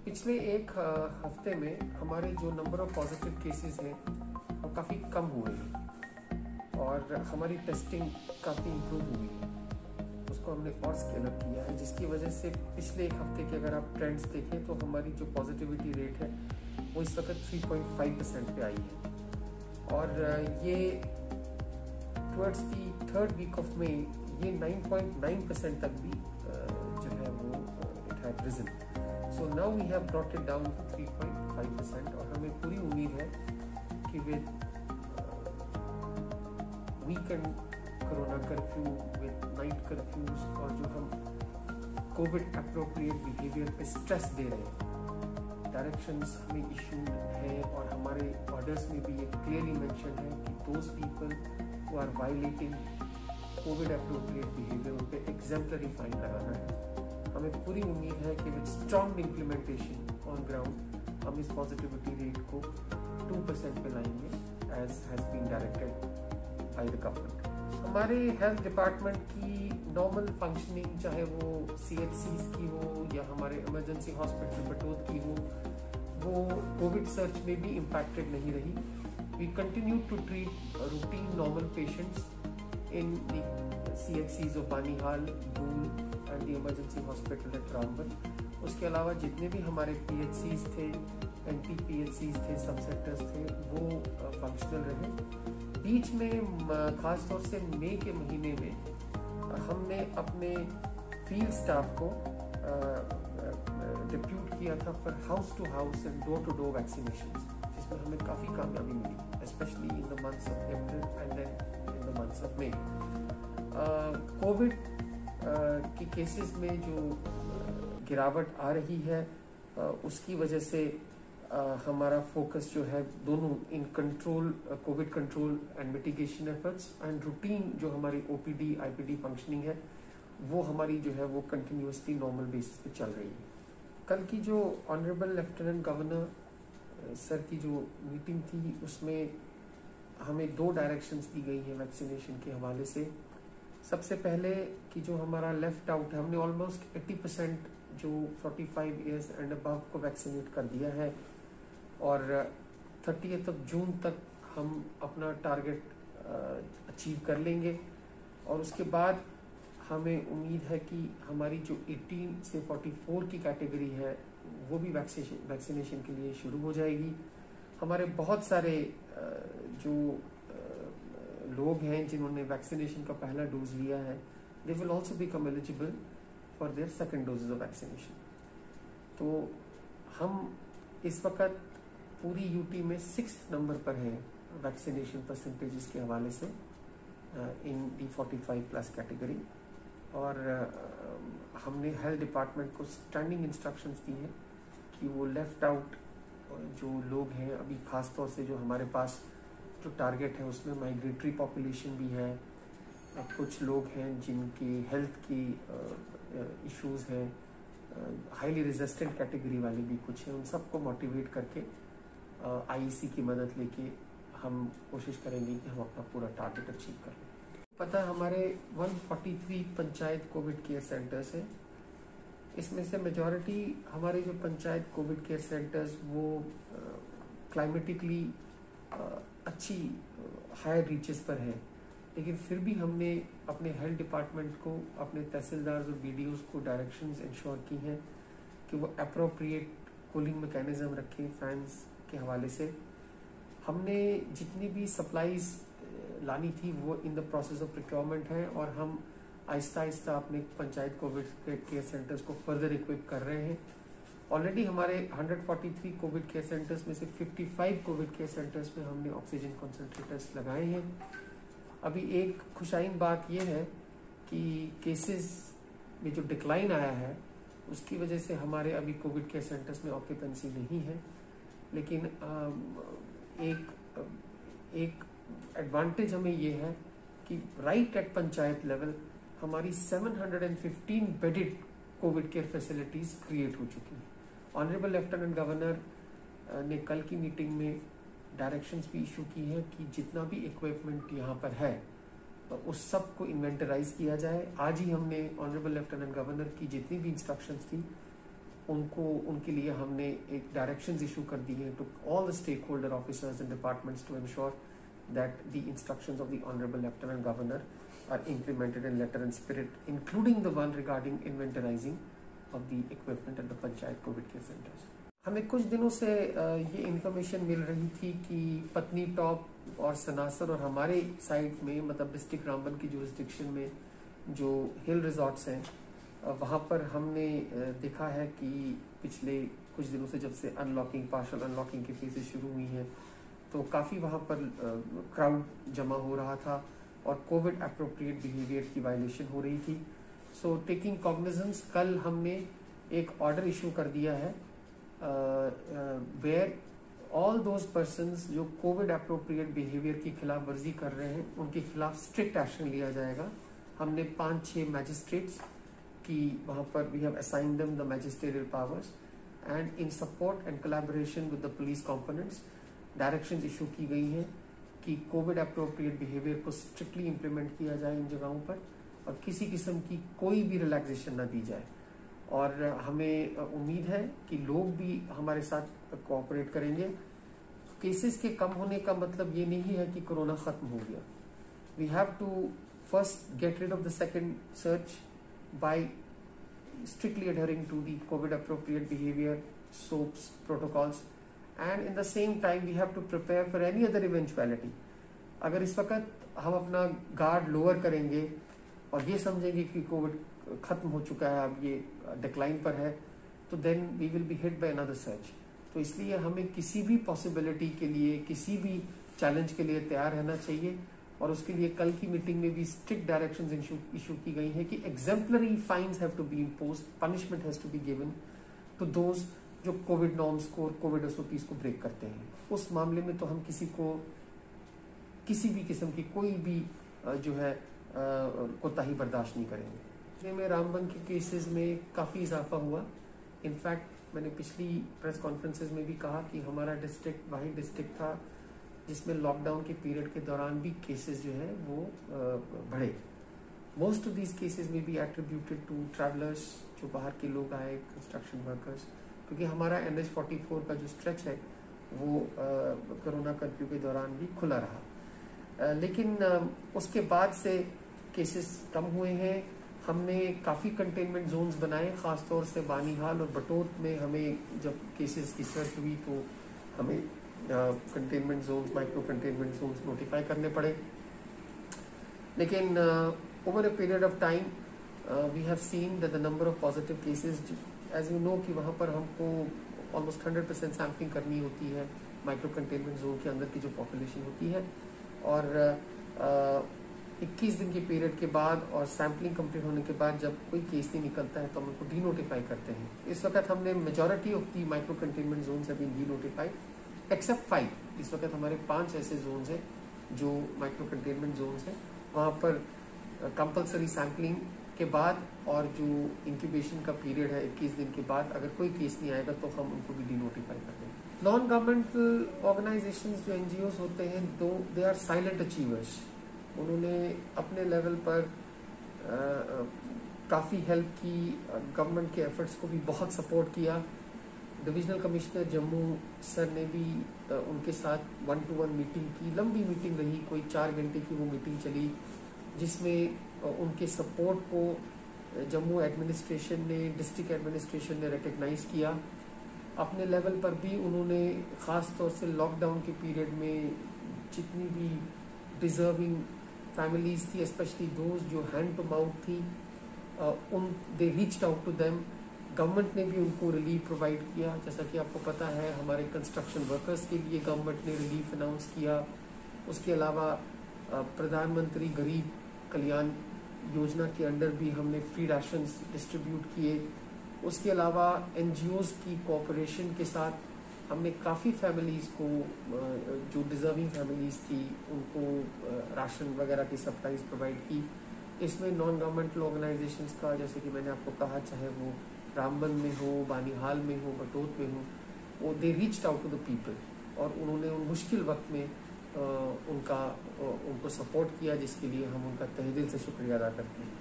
पिछले एक हफ्ते में हमारे जो नंबर ऑफ पॉजिटिव केसेस हैं वो काफ़ी कम हुए हैं और हमारी टेस्टिंग काफ़ी इम्प्रूव हुई है। उसको हमने और स्केल अप किया है, जिसकी वजह से पिछले एक हफ्ते के अगर आप ट्रेंड्स देखें तो हमारी जो पॉजिटिविटी रेट है वो इस वक्त 3.5% पे आई है और ये towards the third week of May ये 9.9% तक भी जो है वो it had risen. So now we have brought it down to 3.5% और हमें पूरी उम्मीद है कि with weekend corona curfew, with night curfews और जो हम कोविड अप्रोप्रिएट बिहेवियर पे स्ट्रेस दे रहे हैं, डायरेक्शंस हमें इशूड है और हमारे ऑर्डर्स में भी ये क्लियरली मेंशन है कि those people who are violating COVID appropriate behaviour उन पे एग्जेम्पलरी फाइन लगाना है। हमें पूरी उम्मीद है कि with strong implementation on ground हम इस पॉजिटिविटी रेट को 2% पे लाएंगे as has been directed by the government. हमारे हेल्थ डिपार्टमेंट की नॉर्मल फंक्शनिंग, चाहे वो CHCs की हो या हमारे इमरजेंसी हॉस्पिटल बटोद की हो, वो कोविड सर्च में भी इम्पैक्टेड नहीं रही। We continue to treat routine normal patients in the CHCs of Banihal, बूल and the emergency hospital at Ramban. उसके अलावा जितने भी हमारे PHCs थे, NT-PHCs थे, सब सेक्टर्स थे, वो फंक्शनल रहे। बीच में खास तौर से मई के महीने में हमने अपने फील्ड स्टाफ को डिप्यूट किया था for house to house and door to door vaccination, जिसमें हमें काफ़ी कामयाबी मिली, specially in the months of April and then in the months of May. Covid के केसेस में जो गिरावट आ रही है उसकी वजह से हमारा फोकस जो है दोनों in control, Covid control and mitigation efforts and routine जो हमारी OPD IPD फंक्शनिंग है वो हमारी जो है वो कंटिन्यूसली नॉर्मल बेसिस पे चल रही है। कल की जो ऑनरेबल लेफ्टिनेंट गवर्नर सर की जो मीटिंग थी उसमें हमें 2 डायरेक्शंस दी गई हैं वैक्सीनेशन के हवाले से। सबसे पहले कि जो हमारा लेफ्ट आउट है, हमने ऑलमोस्ट 80% जो 45 ईयर्स एंड अबव को वैक्सीनेट कर दिया है और 30 जून तक हम अपना टारगेट अचीव कर लेंगे और उसके बाद हमें उम्मीद है कि हमारी जो 18 से 44 की कैटेगरी है वो भी वैक्सीनेशन के लिए शुरू हो जाएगी। हमारे बहुत सारे जो लोग हैं जिन्होंने वैक्सीनेशन का पहला डोज लिया है, they will also become eligible for their second doses of vaccination. तो हम इस वक्त पूरी यूटी में 6th नंबर पर हैं वैक्सीनेशन परसेंटेजेस के हवाले से इन दी 45+ कैटेगरी और हमने हेल्थ डिपार्टमेंट को स्टैंडिंग इंस्ट्रक्शंस दी हैं कि वो लेफ्ट आउट जो लोग हैं, अभी खास तौर से जो हमारे पास जो टारगेट है उसमें माइग्रेटरी पॉपुलेशन भी है, कुछ लोग हैं जिनकी हेल्थ की इश्यूज हैं, हाईली रेजिस्टेंट कैटेगरी वाले भी कुछ हैं, उन सबको मोटिवेट करके IEC की मदद लेके हम कोशिश करेंगे कि हम अपना पूरा टारगेट अचीव कर लें। पता है हमारे 143 पंचायत कोविड केयर सेंटर्स हैं। इसमें से मेजॉरिटी हमारे जो पंचायत कोविड केयर सेंटर्स वो क्लाइमेटिकली अच्छी हायर रीचेस पर हैं, लेकिन फिर भी हमने अपने हेल्थ डिपार्टमेंट को, अपने तहसीलदार और BDOs को डायरेक्शंस इंश्योर की हैं कि वो अप्रोप्रिएट कूलिंग मैकेनिज्म रखें फैंस के हवाले से। हमने जितनी भी सप्लाईज लानी थी वो in the process of procurement है और हम आहिस्ता आहिस्ता अपने पंचायत कोविड केयर सेंटर्स को फर्दर इक्विप कर रहे हैं। ऑलरेडी हमारे 143 कोविड केयर सेंटर्स में से 55 कोविड केयर सेंटर्स में हमने ऑक्सीजन कॉन्सेंट्रेटर्स लगाए हैं। अभी एक खुशाइन बात यह है कि केसेस में जो डिक्लाइन आया है उसकी वजह से हमारे अभी कोविड केयर सेंटर्स में ऑक्यूपेंसी नहीं है, लेकिन एक एडवांटेज हमें ये है कि राइट एट पंचायत लेवल हमारी 715 bedded Covid care facilities create हो चुकी हैं। ऑनरेबल लेफ्टिनेंट गवर्नर ने कल की मीटिंग में डायरेक्शंस भी इशू की है कि जितना भी इक्विपमेंट यहाँ पर है उस सब को इन्वेंटराइज किया जाए। आज ही हमने ऑनरेबल लेफ्टिनेंट गवर्नर की जितनी भी इंस्ट्रक्शंस थी उनके लिए हमने एक डायरेक्शंस इशू कर दी है to all the stakeholder officers and departments to ensure that the instructions of the honourable lieutenant governor are implemented in letter and spirit, including the one regarding inventorising of the equipment at the panchayat covid care centres. हमें कुछ दिनों से ये information मिल रही थी कि पत्नी top और सनासर और हमारे साइड में, मतलब डिस्ट्रिक्ट रामबन की जुरिस्डिक्शन में जो हिल रिजॉर्ट्स हैं, वहाँ पर हमने देखा है कि पिछले कुछ दिनों से जब से अनलॉकिंग, पार्शल अनलॉकिंग की फेजेस शुरू हुई हैं, तो काफ़ी वहाँ पर क्राउड जमा हो रहा था और कोविड अप्रोप्रिएट बिहेवियर की वायलेशन हो रही थी। सो टेकिंग कॉग्निजेंस, कल हमने एक ऑर्डर इशू कर दिया है वेयर ऑल दोज पर्सन्स जो कोविड अप्रोप्रिएट बिहेवियर की खिलाफ वर्जी कर रहे हैं उनके खिलाफ स्ट्रिक्ट एक्शन लिया जाएगा। हमने 5-6 मैजिस्ट्रेट्स की वहाँ पर we have assigned them the magisterial powers and in support and collaboration with the police components directions issue की गई हैं कि कोविड अप्रोप्रिएट बिहेवियर को स्ट्रिक्टली इम्प्लीमेंट किया जाए इन जगहों पर और किसी किस्म की कोई भी रिलैक्सेशन न दी जाए। और हमें उम्मीद है कि लोग भी हमारे साथ कोऑपरेट करेंगे। केसेस के कम होने का मतलब ये नहीं है कि कोरोना खत्म हो गया। We have to first get rid of the second surge by strictly adhering to the COVID appropriate behavior, SOAPs, protocols, and in the same time we have to prepare for any other eventuality. अगर इस वक्त हम अपना guard lower करेंगे और ये समझेंगे कि कोविड खत्म हो चुका है, अब ये डिक्लाइन पर है, तो then we will be hit by another surge. तो इसलिए हमें किसी भी पॉसिबिलिटी के लिए, किसी भी चैलेंज के लिए तैयार रहना चाहिए और उसके लिए कल की मीटिंग में भी स्ट्रिक्ट डायरेक्शंस इशू की गई हैं कि exemplary fines have to be imposed, punishment has to be given to those जो कोविड नॉर्म्स को और कोविड एसओपीज को ब्रेक करते हैं। उस मामले में तो हम किसी को किसी भी किस्म की कोई भी जो है कोताही बर्दाश्त नहीं करेंगे। में रामबन के केसेस में काफ़ी इजाफा हुआ। इनफैक्ट मैंने पिछली प्रेस कॉन्फ्रेंसेज में भी कहा कि हमारा डिस्ट्रिक्ट वही डिस्ट्रिक्ट था जिसमें लॉकडाउन के पीरियड के दौरान भी केसेस जो है वो बढ़े। मोस्ट ऑफ दीज केसेस में बी एट्रीब्यूटेड टू ट्रैवलर्स, जो बाहर के लोग आए, कंस्ट्रक्शन वर्कर्स, क्योंकि हमारा NH-44 का जो स्ट्रेच है वो कोरोना कर्फ्यू के दौरान भी खुला रहा। लेकिन उसके बाद से केसेस कम हुए हैं। हमने काफ़ी कंटेनमेंट जोन्स बनाए, ख़ासतौर से बानीहाल और बटोत में हमें जब केसेस की सर्च हुई तो हमें containment zones, micro containment zones notify करने पड़े। लेकिन over a period of time we have seen that the number of positive cases, as you know कि वहाँ पर हमको ऑलमोस्ट 100% सैम्पलिंग करनी होती है माइक्रो कंटेनमेंट जोन के अंदर की जो पॉपुलेशन होती है, और 21 दिन के पीरियड के बाद और सैम्पलिंग कंप्लीट होने के बाद जब कोई केस नहीं निकलता है तो हम उनको डी नोटिफाई करते हैं। इस वक्त हमने majority of the micro containment zones have been denotified except 5। इस वक्त हमारे 5 ऐसे जोन्स हैं जो माइक्रो कंटेनमेंट जोन्स हैं, वहाँ पर कंपलसरी सैम्पलिंग के बाद और जो इंक्यूबेशन का पीरियड है 21 दिन के बाद अगर कोई केस नहीं आएगा तो हम उनको भी डी नोटिफाई करते हैं। नॉन गवर्नमेंटल ऑर्गेनाइजेशंस जो NGOs होते हैं, दे आर साइलेंट अचीवर्स। उन्होंने अपने लेवल पर काफ़ी हेल्प की, गवर्नमेंट के एफर्ट्स को भी बहुत सपोर्ट किया। डिविजनल कमिश्नर जम्मू सर ने भी उनके साथ 1-to-1 मीटिंग की, लंबी मीटिंग रही, कोई 4 घंटे की वो मीटिंग चली, जिसमें उनके सपोर्ट को जम्मू एडमिनिस्ट्रेशन ने, डिस्ट्रिक्ट एडमिनिस्ट्रेशन ने रिकग्नाइज किया। अपने लेवल पर भी उन्होंने ख़ास तौर से लॉकडाउन के पीरियड में जितनी भी डिज़र्विंग फैमिलीज थी, स्पेशली दोज जो हैंड टू माउथ थी, they reached out to them. Government ने भी उनको रिलीफ प्रोवाइड किया। जैसा कि आपको पता है हमारे कंस्ट्रक्शन वर्कर्स के लिए गवर्नमेंट ने रिलीफ अनाउंस किया। उसके अलावा प्रधानमंत्री गरीब कल्याण योजना के अंडर भी हमने फ्री राशंस डिस्ट्रीब्यूट किए। उसके अलावा NGOs की कोऑपरेशन के साथ हमने काफ़ी फैमिलीज़ को, जो डिज़र्विंग फैमिलीज़ थी, उनको राशन वगैरह की सप्लाईज प्रोवाइड की। इसमें नॉन गवर्नमेंटल ऑर्गेनाइजेशंस का, जैसे कि मैंने आपको कहा, चाहे वो रामबन में हो, बानीहाल में हो, बटोत में हो, वो they reached out to the people और उन्होंने उन मुश्किल वक्त में उनको सपोर्ट किया, जिसके लिए हम उनका तहे दिल से शुक्रिया अदा करते हैं।